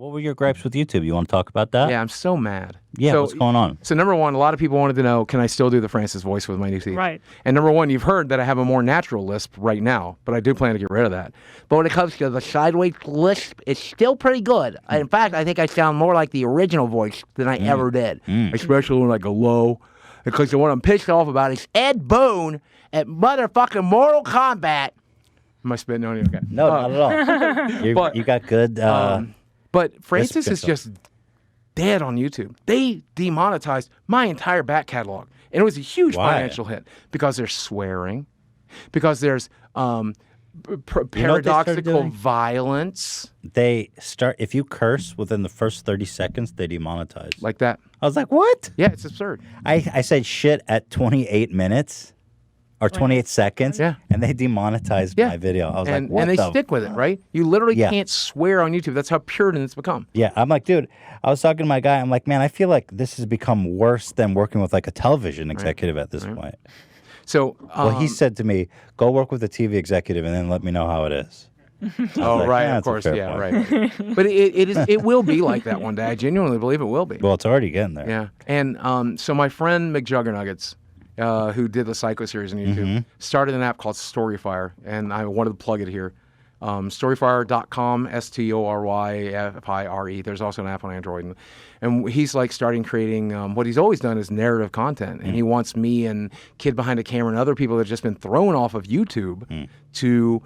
What were your gripes with YouTube? You want to talk about that? Yeah, I'm so mad. Yeah, so, what's going on? So number one, a lot of people wanted to know, can I still do the Francis voice with my new teeth? Right. And number one, you've heard that I have a more natural lisp right now, but I do plan to get rid of that. But when it comes to the sideways lisp, it's still pretty good. In fact, I think I sound more like the original voice than I ever did, especially when I go low. Because the one I'm pissed off about is Ed Boon at motherfucking Mortal Kombat. Am I spitting on you? Okay. No, not at all. You got good... But Francis is just dead on YouTube. They demonetized my entire back catalog. And it was a huge financial hit because there's swearing, because there's paradoxical violence. They start, if you curse within the first 30 seconds, they demonetize. Like that. I was like, what? Yeah, it's absurd. I said shit at 28 minutes. Or 28 seconds, and they demonetized my video. I was like, what and they stick with it, right? You literally can't swear on YouTube. That's how Puritan it's become. Yeah, I'm like, dude, I was talking to my guy. I'm like, man, I feel like this has become worse than working with like a television executive at this point. So, well, he said to me, go work with a TV executive and then let me know how it is. Oh, like, right, of course, yeah, right. But it will be like that one day. I genuinely believe it will be. Well, it's already getting there. Yeah, and so my friend McJuggernuggets, who did the Psycho series on YouTube, started an app called StoryFire, and I wanted to plug it here. StoryFire.com, StoryFire. There's also an app on Android. And he's like starting creating, what he's always done is narrative content. And he wants me and Kid Behind a Camera and other people that have just been thrown off of YouTube to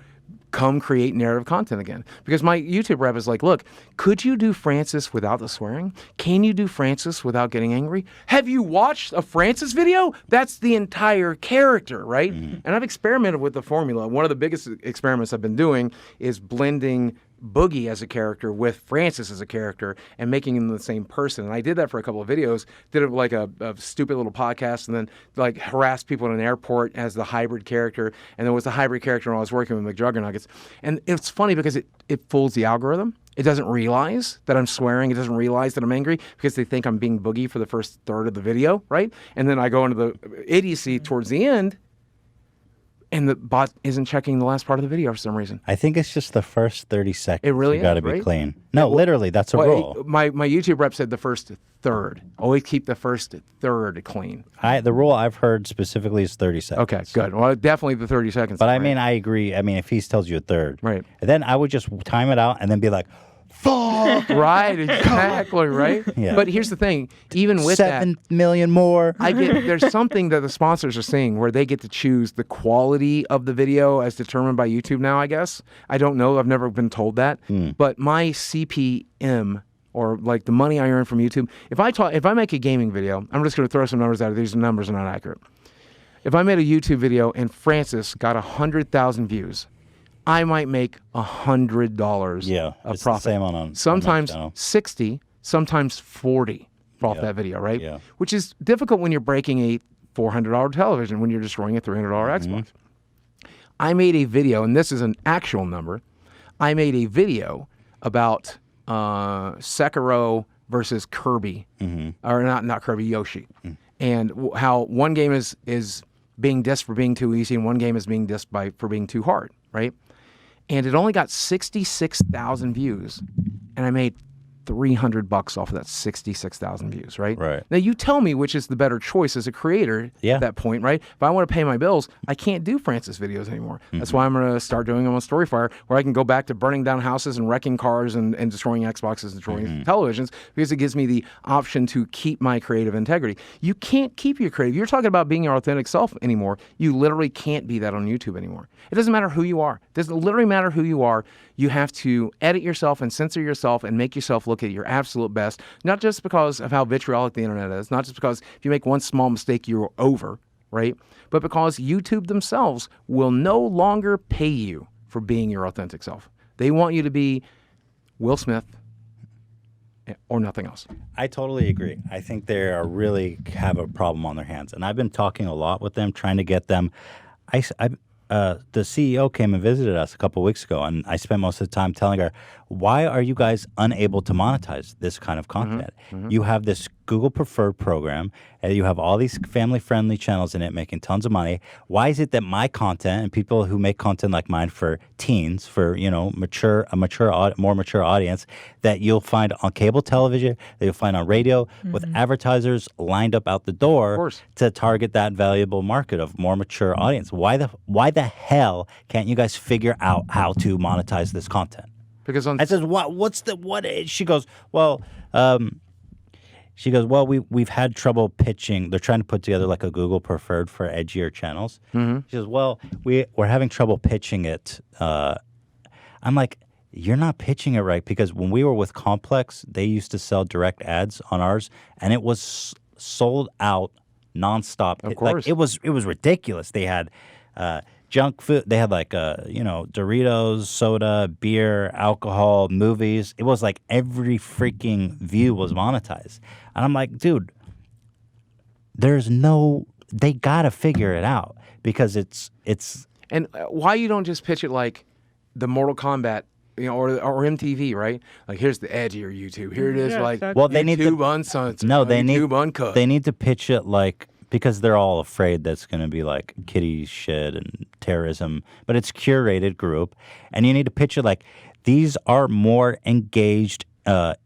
come create narrative content again. Because my YouTube rep is like, look, could you do Francis without the swearing? Can you do Francis without getting angry? Have you watched a Francis video? That's the entire character, right? And I've experimented with the formula. One of the biggest experiments I've been doing is blending Boogie as a character with Francis as a character and making them the same person. And I did that for a couple of videos, did it like a stupid little podcast, and then like harassed people in an airport as the hybrid character, and there was the hybrid character when I was working with McJuggernuggets. And it's funny because it fools the algorithm. It doesn't realize that I'm swearing. It doesn't realize that I'm angry because they think I'm being Boogie for the first third of the video, right? And then I go into the idiocy towards the end, and the bot isn't checking the last part of the video for some reason. I think it's just the first 30 seconds. It really you got to be clean. No, literally, that's a rule. My YouTube rep said the first third. Always keep the first third clean. The rule I've heard specifically is 30 seconds. Okay, good. Well, definitely the 30 seconds. But I mean, I agree. I mean, if he tells you a third. Right. And then I would just time it out and then be like, fuck. Right, exactly, right? Yeah. But here's the thing, even with 7 million more. there's something that the sponsors are seeing where they get to choose the quality of the video as determined by YouTube now, I guess. I don't know. I've never been told that. But my CPM, or like the money I earn from YouTube, if I make a gaming video, I'm just going to throw some numbers out of these numbers are not accurate. If I made a YouTube video and Francis got 100,000 views, I might make $100 of profit. The same on sometimes 60, sometimes 40 off that video, right? Yeah. Which is difficult when you're breaking a $400 television, when you're destroying a $300 Xbox. I made a video, and this is an actual number. I made a video about Sekiro versus Kirby, or not Kirby, Yoshi, and how one game is being dissed for being too easy, and one game is being dissed for being too hard, right? And it only got 66,000 views, and I made $300 off of that 66,000 views, right? Right. Now you tell me which is the better choice as a creator at that point, right? If I want to pay my bills, I can't do Francis videos anymore. That's why I'm going to start doing them on StoryFire, where I can go back to burning down houses and wrecking cars and destroying Xboxes and destroying televisions, because it gives me the option to keep my creative integrity. You can't keep your creative. You're talking about being your authentic self anymore. You literally can't be that on YouTube anymore. It doesn't matter who you are. It doesn't literally matter who you are. You have to edit yourself and censor yourself and make yourself look at your absolute best, not just because of how vitriolic the internet is, not just because if you make one small mistake, you're over, right? But because YouTube themselves will no longer pay you for being your authentic self. They want you to be Will Smith or nothing else. I totally agree. I think they are really have a problem on their hands. And I've been talking a lot with them, trying to get them. the CEO came and visited us a couple weeks ago, and I spent most of the time telling her, why are you guys unable to monetize this kind of content? You have this Google Preferred program, and you have all these family-friendly channels in it making tons of money. Why is it that my content and people who make content like mine for teens, for more mature audience, that you'll find on cable television, that you'll find on radio, with advertisers lined up out the door to target that valuable market of more mature audience? Why the hell can't you guys figure out how to monetize this content? Because I says, what? She goes, well, we've had trouble pitching. They're trying to put together like a Google Preferred for edgier channels. She says, well, we're having trouble pitching it. I'm like, you're not pitching it right, because when we were with Complex, they used to sell direct ads on ours, and it was sold out nonstop. Of course. It was ridiculous. They had junk food. They had Doritos, soda, beer, alcohol, movies. It was like every freaking view was monetized. And I'm like, dude, they gotta figure it out, because it's. And why you don't just pitch it like the Mortal Kombat, or MTV, right? Like, here's the edge of your YouTube. Here it is, Exactly. Well, they need to uncensored. YouTube uncut. They need to pitch it like, because they're all afraid that's going to be like kiddie shit and terrorism, but it's curated group, and you need to pitch it like, these are more engaged,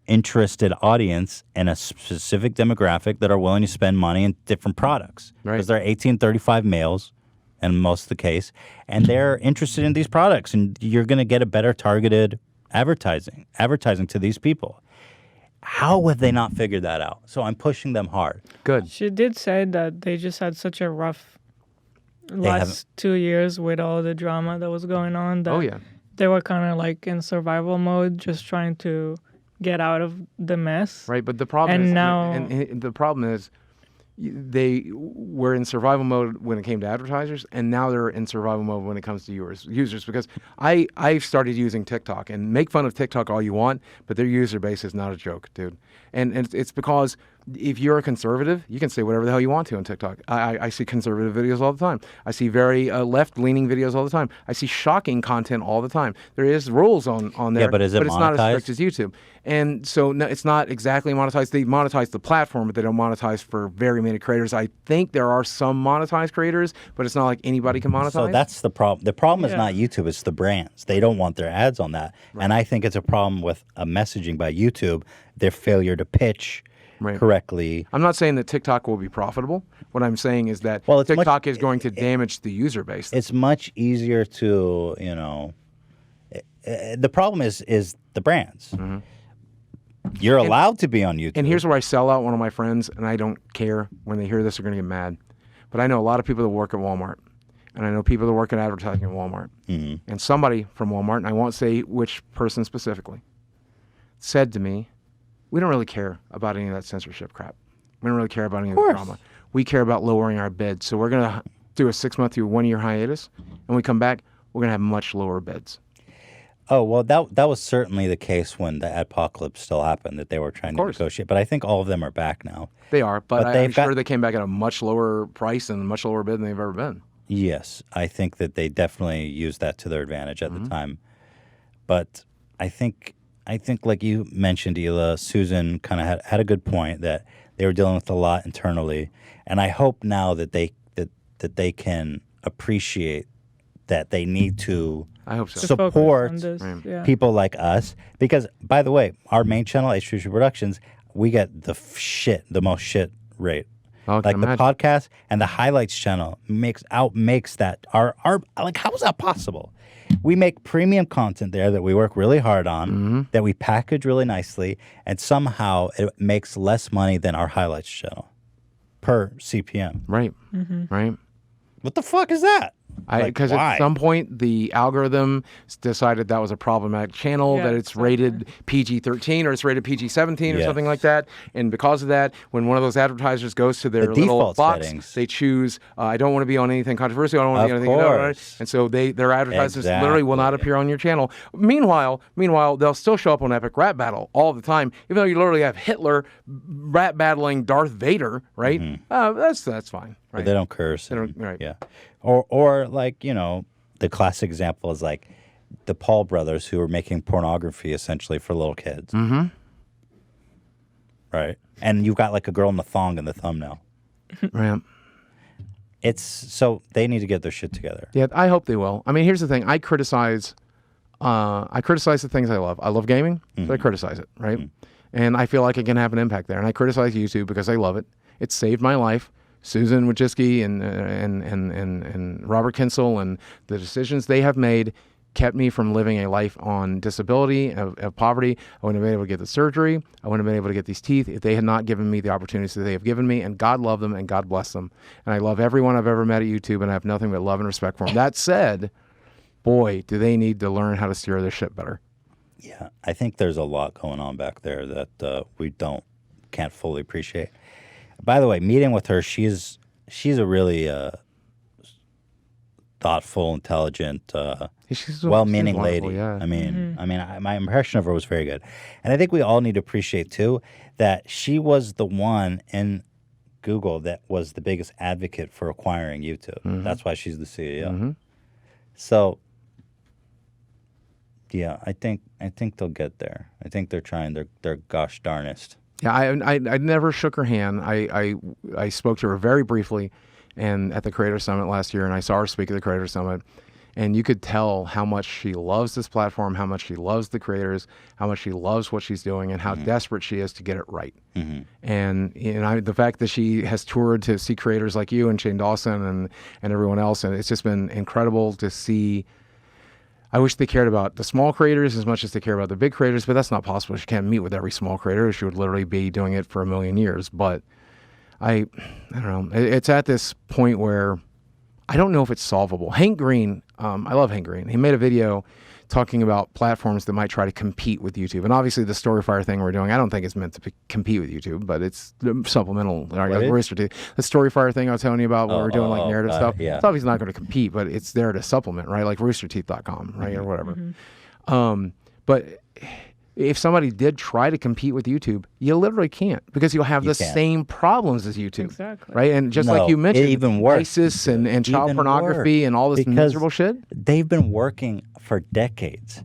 interested audience in a specific demographic that are willing to spend money in different products, because they're 18-35 males in most of the case, and they're interested in these products, and you're going to get a better targeted advertising to these people. How have they not figured that out? So I'm pushing them hard. Good. She did say that they just had such a rough last 2 years with all the drama that was going on. That they were kind of like in survival mode, just trying to get out of the mess. Right, but the problem the problem is, they were in survival mode when it came to advertisers, and now they're in survival mode when it comes to users. Because I've started using TikTok, and make fun of TikTok all you want, but their user base is not a joke, dude. And it's because if you're a conservative, you can say whatever the hell you want to on TikTok. I see conservative videos all the time. I see very left-leaning videos all the time. I see shocking content all the time. There is rules on there, yeah, but it's not as strict as YouTube. And so no, it's not exactly monetized. They monetize the platform, but they don't monetize for very many creators. I think there are some monetized creators, but it's not like anybody can monetize. So that's the problem. The problem is not YouTube, it's the brands. They don't want their ads on that. Right. And I think it's a problem with messaging by YouTube, their failure to pitch correctly. I'm not saying that TikTok will be profitable. What I'm saying is that TikTok is going to damage the user base. It's much easier to, the problem is the brands. Mm-hmm. You're allowed to be on YouTube. And here's where I sell out one of my friends, and I don't care. When they hear this, they're going to get mad. But I know a lot of people that work at Walmart, and I know people that work in advertising at Walmart. Mm-hmm. And somebody from Walmart, and I won't say which person specifically, said to me, we don't really care about any of that censorship crap. We don't really care about any of the drama. We care about lowering our bids. So we're going to do a 6-month to 1-year hiatus, and when we come back, we're going to have much lower bids. Oh, well, that was certainly the case when the adpocalypse still happened, that they were trying to negotiate. But I think all of them are back now. They are, but I'm sure they came back at a much lower price and a much lower bid than they've ever been. Yes, I think that they definitely used that to their advantage at the time. But I think like you mentioned, Hila, Susan kind of had a good point that they were dealing with a lot internally. And I hope now that they can appreciate that they need to support people like us. Because, by the way, our main channel, H3 Productions, we get the most shit rate. Like the podcast and the highlights channel makes that our like, how is that possible? We make premium content there that we work really hard on, that we package really nicely, and somehow it makes less money than our highlights channel per CPM. Right. Right. What the fuck is that? Because at some point the algorithm decided that was a problematic channel, that it's rated PG-13 or it's rated PG-17 or something like that. And because of that, when one of those advertisers goes to their little box, settings, they choose, I don't want to be on anything controversial. I don't want to be on anything. And so their advertisers literally will not appear on your channel. Meanwhile, they'll still show up on Epic Rap Battle all the time, even though you literally have Hitler rap battling Darth Vader, right? That's fine. Right? But they don't curse. They don't, right. Yeah. Or like, the classic example is like the Paul brothers who are making pornography essentially for little kids. Mm-hmm. Right. And you've got like a girl in the thong in the thumbnail. Right. So they need to get their shit together. Yeah, I hope they will. I mean, here's the thing. I criticize the things I love. I love gaming, so I criticize it, right? And I feel like it can have an impact there. And I criticize YouTube because I love it. It saved my life. Susan Wojcicki and Robert Kinsel and the decisions they have made kept me from living a life on disability, of poverty. I wouldn't have been able to get the surgery. I wouldn't have been able to get these teeth if they had not given me the opportunities that they have given me. And God love them and God bless them. And I love everyone I've ever met at YouTube, and I have nothing but love and respect for them. That said, boy, do they need to learn how to steer their ship better. Yeah, I think there's a lot going on back there that we can't fully appreciate. By the way, meeting with her, she's a really thoughtful, intelligent, well-meaning lady. Wonderful, yeah. I mean, my impression of her was very good, and I think we all need to appreciate too that she was the one in Google that was the biggest advocate for acquiring YouTube. That's why she's the CEO. So, yeah, I think they'll get there. I think they're trying their gosh darnest. Yeah, I never shook her hand. I spoke to her very briefly, and at the Creator Summit last year, and I saw her speak at the Creator Summit, and you could tell how much she loves this platform, how much she loves the creators, how much she loves what she's doing, and how desperate she is to get it right. And the fact that she has toured to see creators like you and Shane Dawson and everyone else, and it's just been incredible to see. I wish they cared about the small creators as much as they care about the big creators, but that's not possible. She can't meet with every small creator. She would literally be doing it for a million years. But I don't know. It's at this point where I don't know if it's solvable. Hank Green, I love Hank Green. He made a video talking about platforms that might try to compete with YouTube. And obviously the StoryFire thing we're doing, I don't think it's meant to compete with YouTube, but it's supplemental. Rooster Teeth. The StoryFire thing I was telling you about where we're doing like narrative stuff, it's obviously not going to compete, but it's there to supplement, right? Like roosterteeth.com, right? Or whatever. But if somebody did try to compete with YouTube, you literally can't, because you'll have the same problems as YouTube. Exactly. Right? And just like you mentioned, even worse. ISIS and child pornography and all this miserable shit. They've been working for decades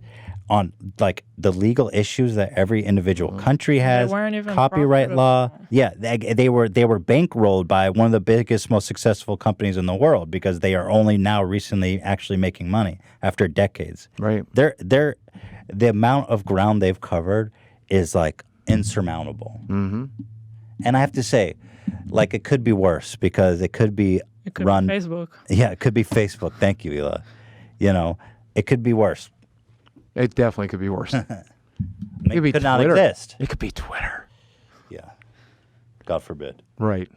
on like the legal issues that every individual country has. They weren't even copyright law. profitable. Yeah, they were bankrolled by one of the biggest, most successful companies in the world because they are only now recently actually making money after decades. Right. The amount of ground they've covered is like insurmountable. And I have to say, like, it could be worse because it could be run be Facebook. Yeah, it could be Facebook. Thank you, Ela. It could be worse. It definitely could be worse. It could be not Twitter. exist. It could be Twitter. Yeah. God forbid. Right.